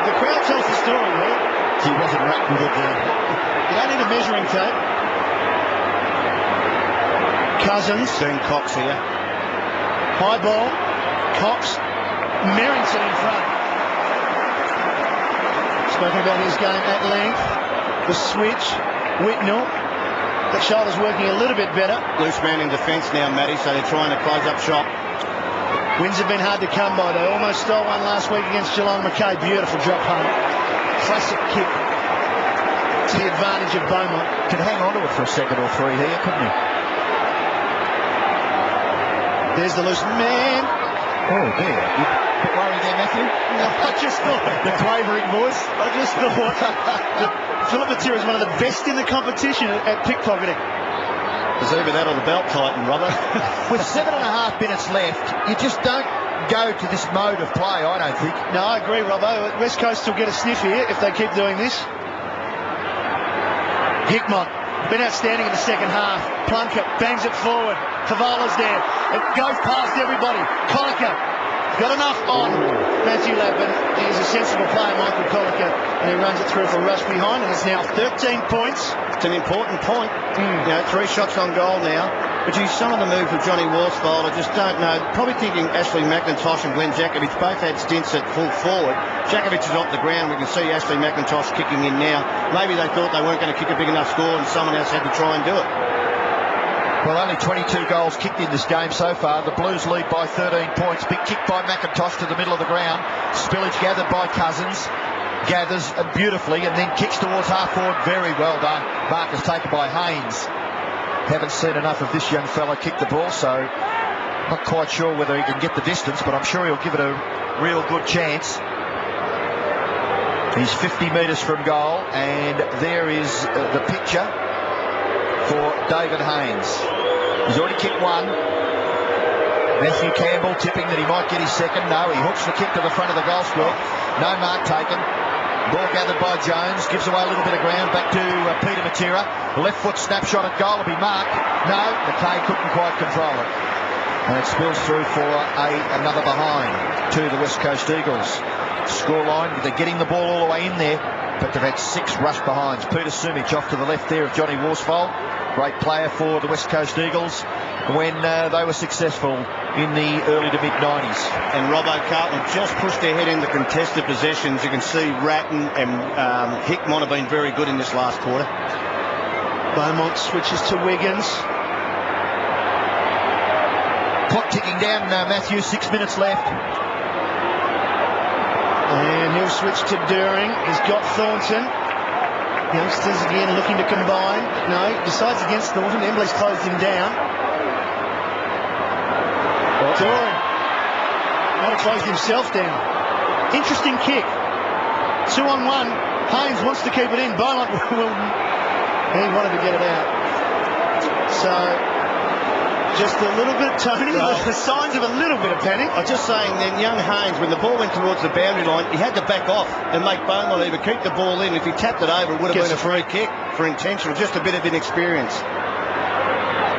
The crowd tells the story, right? He wasn't wrapped with it there. You don't need a measuring tape. Cousins. Soon Cox here. High ball. Cox. Merrington in front. Spoken about his game at length. The switch. Whitnell. That shoulder's working a little bit better. Loose man in defence now, Matty, so they're trying to close up shop. Wins have been hard to come by. They almost stole one last week against Geelong. McKay, beautiful drop home. Classic kick to the advantage of Beaumont. Could hang on to it for a second or three here, couldn't he? There's the loose man. Oh, there. You a bit worried there, Matthew? No, I just thought. The quavering voice? I just thought Philip Matera is one of the best in the competition at pickpocketing. There's either that or the belt tighten, Robert. With 7.5 minutes left, you just don't go to this mode of play, I don't think. No, I agree, Robbo. West Coast will get a sniff here if they keep doing this. Hickmott, been outstanding in the second half. Plunkett bangs it forward. Favala's there. It goes past everybody. Colliker got enough on Matthew Lappin. He's a sensible player, Michael Colliker, and he runs it through for a rush behind, and it's now 13 points. It's an important point. You know, 3 shots on goal now. But geez, some of the moves of Johnny Worsfold, I just don't know. Probably thinking Ashley McIntosh and Glenn Jakovich both had stints at full forward. Jakovich is off the ground. We can see Ashley McIntosh kicking in now. Maybe they thought they weren't going to kick a big enough score and someone else had to try and do it. Well, only 22 goals kicked in this game so far. The Blues lead by 13 points. Big kick by McIntosh to the middle of the ground. Spillage gathered by Cousins. Gathers beautifully and then kicks towards half forward. Very well done. Mark is taken by Haynes. Haven't seen enough of this young fella kick the ball, so not quite sure whether he can get the distance, but I'm sure he'll give it a real good chance. He's 50 metres from goal, and there is the picture for David Haynes. He's already kicked one. Matthew Campbell tipping that he might get his second. No, he hooks the kick to the front of the goal square. No mark taken. Ball gathered by Jones, gives away a little bit of ground, back to Peter Matera. Left foot snapshot at goal will be marked. No, McKay couldn't quite control it. And it spills through for another behind to the West Coast Eagles. Scoreline, they're getting the ball all the way in there, but they've had 6 rush behinds. Peter Sumich off to the left there of Johnny Worsfold. Great player for the West Coast Eagles when they were successful in the early to mid-90s. And Robbo, Carlton just pushed ahead in the contested possessions. You can see Ratton and Hickmott have been very good in this last quarter. Beaumont switches to Wiggins. Clock ticking down, Matthew, 6 minutes left. And he'll switch to Doering. He's got Thornton. Youngsters again looking to combine. No, he decides against Thornton. Emblee's closed him down. Doering might have closed himself down. Interesting kick. 2 on 1. Haynes wants to keep it in. Beaumont will. He wanted to get it out. So just a little bit, Tony. The signs of a little bit of panic. I'm just saying then, young Haynes, when the ball went towards the boundary line, he had to back off and make Beaumont either keep the ball in. If he tapped it over, it would have been a free kick for intentional. Just a bit of inexperience.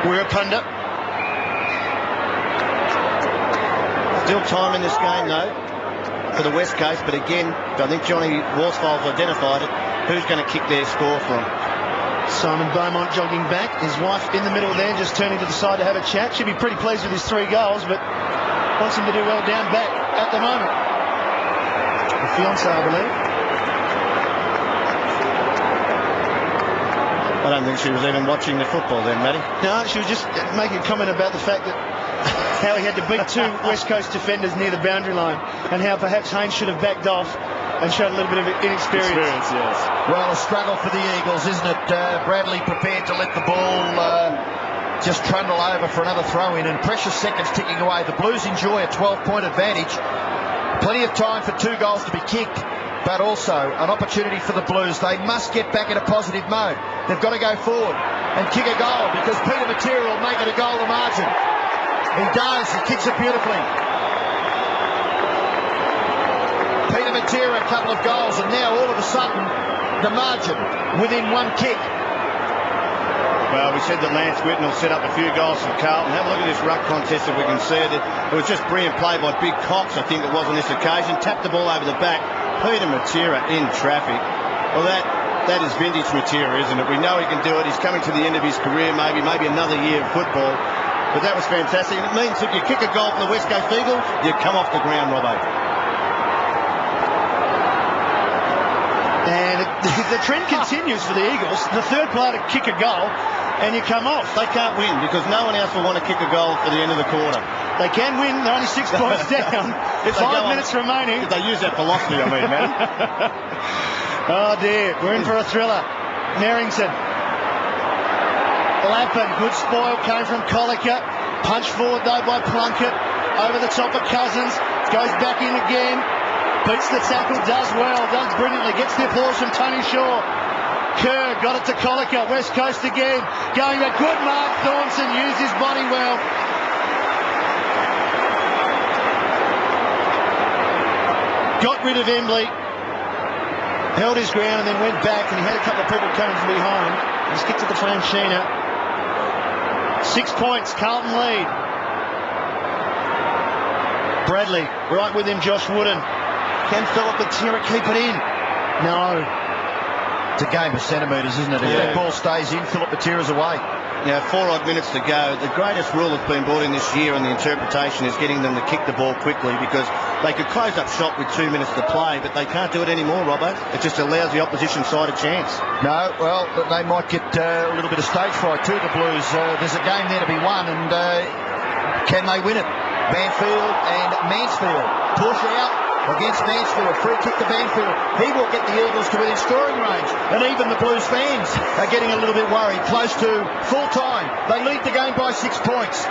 We're a pundit. Still time in this game, though, for the West Coast. But again, I think Johnny Worsfold's identified it. Who's going to kick their score from? Simon Beaumont jogging back. His wife in the middle there, just turning to the side to have a chat. Should be pretty pleased with his 3 goals, but wants him to do well down back at the moment. The fiancé, I believe. I don't think she was even watching the football then, Matty. No, she was just making a comment about the fact that how he had to beat 2 West Coast defenders near the boundary line, and how perhaps Haynes should have backed off and showed a little bit of inexperience. Yes. Well, a struggle for the Eagles, isn't it? Bradley prepared to let the ball just trundle over for another throw-in, and precious seconds ticking away. The Blues enjoy a 12-point advantage. Plenty of time for 2 goals to be kicked, but also an opportunity for the Blues. They must get back in a positive mode. They've got to go forward and kick a goal, because Peter Matera will make it a goal to margin. He does. He kicks it beautifully. Peter Matera, a couple of goals, and now all of a sudden the margin within 1 kick. Well, we said that Lance Whitnell set up a few goals for Carlton. Have a look at this ruck contest if we can see it. It was just brilliant play by Big Cox, I think it was on this occasion. Tapped the ball over the back, Peter Matera in traffic. Well, that is vintage Matera, isn't it? We know he can do it. He's coming to the end of his career, maybe another year of football. But that was fantastic. And it means if you kick a goal from the West Coast Eagles, you come off the ground, Robbo. And the trend continues for the Eagles. The third player to kick a goal, and you come off. They can't win because no one else will want to kick a goal for the end of the quarter. They can win. They're only 6 points down. 5 minutes remaining. If they use that philosophy, I mean, man. Oh dear, we're in for a thriller. Merrington. Lappin, good spoil, came from Colliker. Punched forward though by Plunkett. Over the top of Cousins. Goes back in again. Beats the tackle, does well, does brilliantly. Gets the applause from Tony Shaw. Kerr got it to Colliker. West Coast again. Going back. Good mark. Thornton used his body well. Got rid of Embley. Held his ground and then went back, and he had a couple of people coming from behind. He's kicked to the Franchina. 6 points, Carlton lead. Bradley, right with him, Josh Wooden. Can Philip Matera keep it in? No. It's a game of centimetres, isn't it? If that ball stays in, Philip Matera's away. Now, 4 odd minutes to go. The greatest rule that's been brought in this year and the interpretation is getting them to kick the ball quickly, because they could close up shop with 2 minutes to play, but they can't do it anymore, Robbo. It just allows the opposition side a chance. No, well, they might get a little bit of stage fright too, the Blues. There's a game there to be won, and can they win it? Banfield and Mansfield. Push out against Mansfield. Free kick to Banfield. He will get the Eagles to within scoring range. And even the Blues fans are getting a little bit worried. Close to full time. They lead the game by 6 points.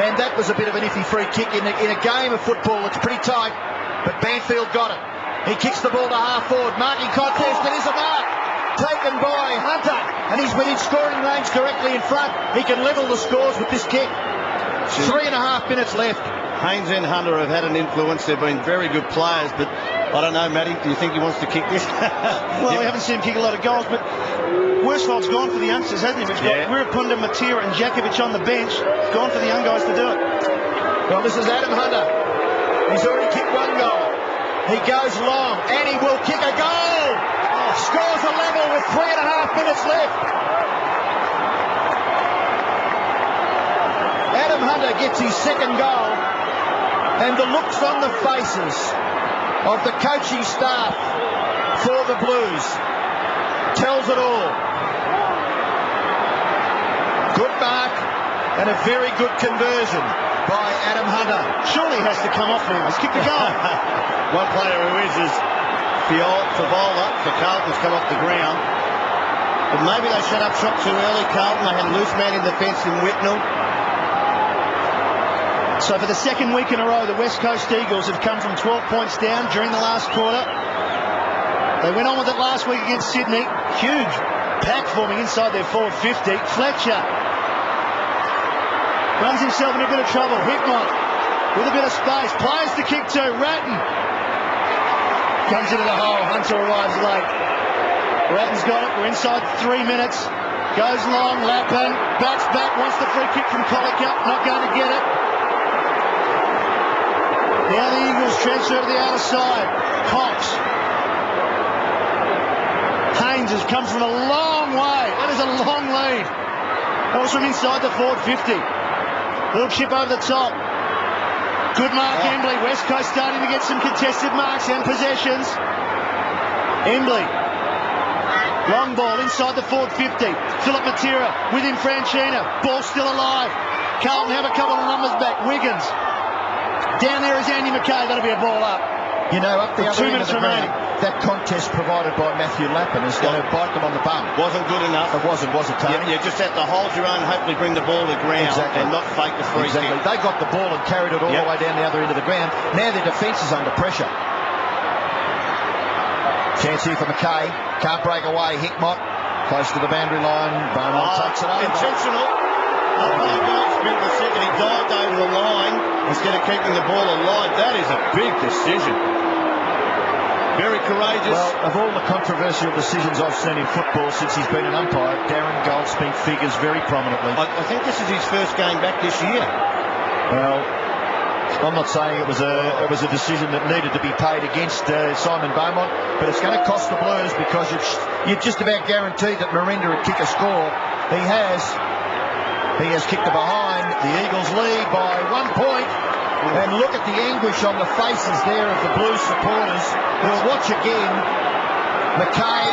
And that was a bit of an iffy free kick in a game of football. It's pretty tight. But Banfield got it. He kicks the ball to half forward. Marking contest. It is a mark. Taken by Hunter. And he's within scoring range directly in front. He can level the scores with this kick. 3.5 minutes left. Haynes and Hunter have had an influence. They've been very good players, but I don't know, Matty, do you think he wants to kick this? Well, we haven't seen him kick a lot of goals, but Worsfold's gone for the youngsters, hasn't he? We've got Wirapunda, Matera and Jakovic on the bench. He's gone for the young guys to do it. Well, this is Adam Hunter. He's already kicked 1 goal. He goes long, and he will kick a goal. Scores a level with 3.5 minutes left. Adam Hunter gets his 2nd goal, and the looks on the faces of the coaching staff for the Blues tells it all. Good mark and a very good conversion by Adam Hunter. Surely he has to come off now. He's kicked the goal. One player who is Favola for Carlton's come off the ground. But maybe they shut up shop too early, Carlton. They had a loose man in the fence in Whitnell. So for the 2nd week in a row, the West Coast Eagles have come from 12 points down during the last quarter. They went on with it last week against Sydney. Huge pack forming inside their forward 50. Fletcher runs himself in a bit of trouble. Hickmott with a bit of space. Plays the kick to Ratton. Comes into the hole. Hunter arrives late. Ratton's got it. We're inside 3 minutes. Goes long. Lappin backs back. Wants the free kick from Colliker. Not going to get it. Now the Eagles transfer to the outer side. Cox. Haynes has come from a long way. That is a long lead. That was from inside the forward 50. Little chip over the top. Good mark, Embley. West Coast starting to get some contested marks and possessions. Embley. Long ball inside the forward 50. Philip Matera with him, Franchina. Ball still alive. Carlton have a couple of numbers back. Wiggins. Down there is Andy McKay. That'll be a ball up. You know, up the other 2 end of minutes the remaining. ground, that contest provided by Matthew Lappin is going to bite them on the bum. Wasn't good enough. It wasn't, was it, Tony? You just have to hold your own, hopefully bring the ball to ground and not fake the free kick. They got the ball and carried it all the way down the other end of the ground. Now their defence is under pressure. Chance here for McKay. Can't break away. Hickmott close to the boundary line. Beaumont takes it over. Intentional. Spent the second. He dived over the line instead of keeping the ball alive. That is a big decision. Very courageous. Well, of all the controversial decisions I've seen in football since he's been an umpire, Darren Goldsmith figures very prominently. I think this is his first game back this year. Well, I'm not saying it was a decision that needed to be paid against Simon Beaumont, but it's going to cost the Blues because you're just about guaranteed that Miranda would kick a score. He has kicked it behind. The Eagles lead by 1 point. And look at the anguish on the faces there of the Blues supporters who will watch again. McKay,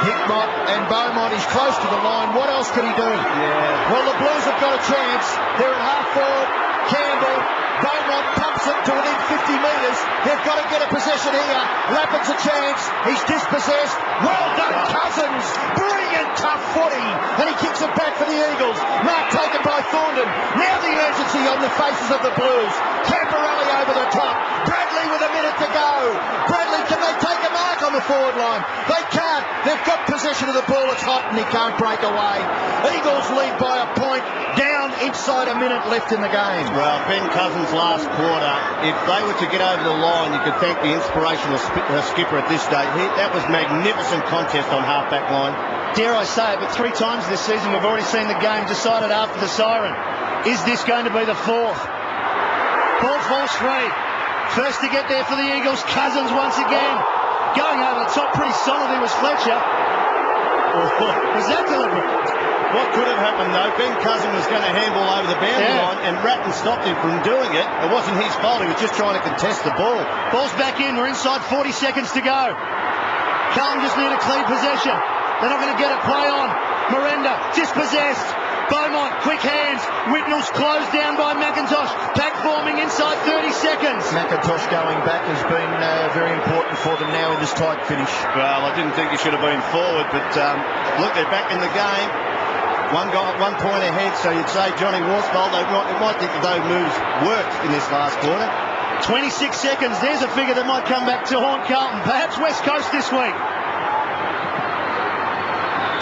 Hickmott and Beaumont is close to the line. What else could he do? Yeah. Well, the Blues have got a chance. They're at half forward. Campbell, Beaumont pumps it to within 50 metres. They've got to get a possession here. Lapid's a chance. He's dispossessed. Well done, Cousins. Brilliant tough footy. And he kicks it back for the Eagles. Mark taken by Thornton. Now the urgency on the faces of the Blues. Camporelli over the top. Bradley with a minute to go. Bradley, can they take a mark on the forward line? They can't. They've got possession of the ball. It's hot and he can't break away. Eagles lead by a point. Down inside a minute left in the game. Well, Ben Cousins' last quarter, if they were to get over the line, you could thank the inspirational skipper at this stage. That was magnificent contest on half-back line. Dare I say it, but 3 times this season we've already seen the game decided after the siren. Is this going to be the 4th? Ball falls free. First to get there for the Eagles, Cousins once again. Going over the top pretty solidly was Fletcher. Was that deliberate? What could have happened, though, Ben Cousins was going to handball over the boundary line and Ratton stopped him from doing it. It wasn't his fault. He was just trying to contest the ball. Ball's back in. We're inside 40 seconds to go. Carlton just need a clean possession. They're not going to get it. Play on. Miranda dispossessed. Beaumont, quick hands. Whitnell's closed down by McIntosh. Pack forming inside 30 seconds. McIntosh going back has been very important for them now in this tight finish. Well, I didn't think he should have been forward, but look, they're back in the game. One guy at 1 point ahead, so you'd say Johnny Worsfold, they might think that those moves worked in this last quarter. 26 seconds. There's a figure that might come back to haunt Carlton. Perhaps West Coast this week.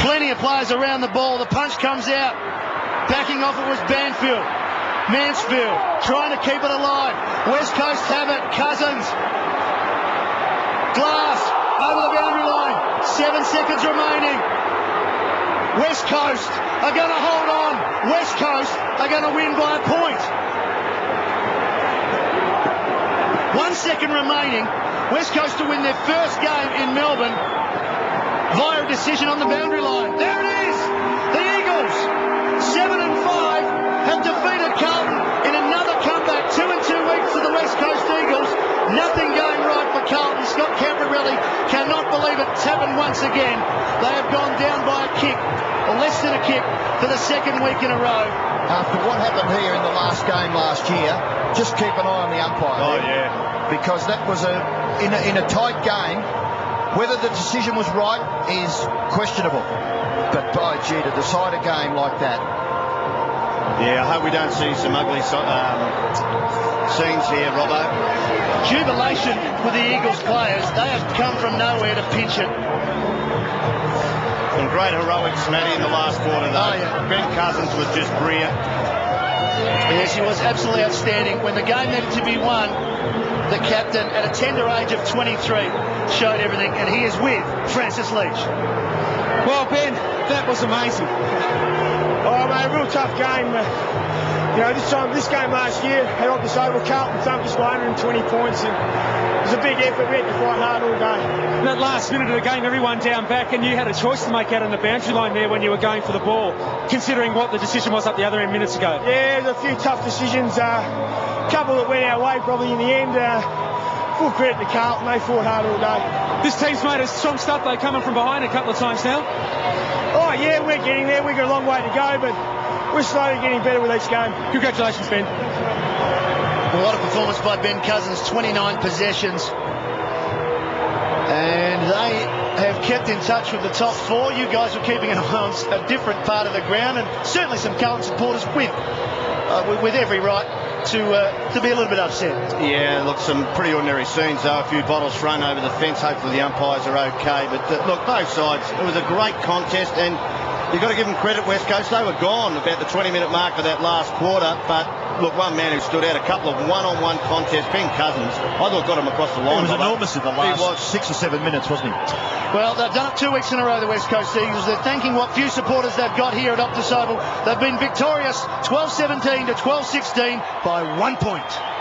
Plenty of players around the ball. The punch comes out. Backing off it was Banfield. Mansfield trying to keep it alive. West Coast have it. Cousins. Glass over the boundary line. 7 seconds remaining. West Coast are going to hold on. West Coast are going to win by a point. 1 second remaining. West Coast to win their first game in Melbourne via a decision on the boundary line. There it is. The Eagles, 7-5, have defeated Carlton in another comeback. 2 in 2 weeks for the West Coast Eagles. Nothing going right for Carlton. Scott Camporelli cannot believe it's happened once again. They have gone down by a kick, or less than a kick, for the second week in a row. After what happened here in the last game last year, just keep an eye on the umpire. Oh, yeah. Because that was in a tight game. Whether the decision was right is questionable. But by gee, to decide a game like that. Yeah, I hope we don't see some ugly scenes here, Robbo. Jubilation with the Eagles players. They have come from nowhere to pinch it. Some great heroics, Matty, in the last quarter, though. Oh, yeah. Ben Cousins was just brilliant. Yes, he was absolutely outstanding. When the game needed to be won, the captain, at a tender age of 23, showed everything, and he is with Francis Leach. Well, Ben, that was amazing. Oh, mate, a real tough game. This game last year, had up this over, Carlton thumped us by 120 points, and it was a big effort. We had to fight hard all day. That last minute of the game, everyone down back, and you had a choice to make out on the boundary line there when you were going for the ball, considering what the decision was up the other end minutes ago. Yeah, there's a few tough decisions. A couple that went our way probably in the end. Full credit to Carlton, they fought hard all day. This team's made a strong start, though, coming from behind a couple of times now. Oh, yeah, we're getting there. We've got a long way to go, but we're slowly getting better with each game. Congratulations, Ben. A lot of performance by Ben Cousins, 29 possessions. And they have kept in touch with the top 4. You guys were keeping an eye on a different part of the ground, and certainly some Carlton supporters with every right to be a little bit upset. Yeah, look, some pretty ordinary scenes, though. A few bottles thrown over the fence. Hopefully the umpires are okay. But look, both sides, it was a great contest, and you've got to give them credit, West Coast. They were gone about the 20-minute mark of that last quarter, but Look, one man who stood out, a couple of one-on-one contests, Ben Cousins, I thought got him across the line. He was enormous in the last 6 or 7 minutes, wasn't he? Well, they've done it 2 weeks in a row, the West Coast Eagles. They're thanking what few supporters they've got here at Optus Oval. They've been victorious 12-17 to 12-16 by 1 point.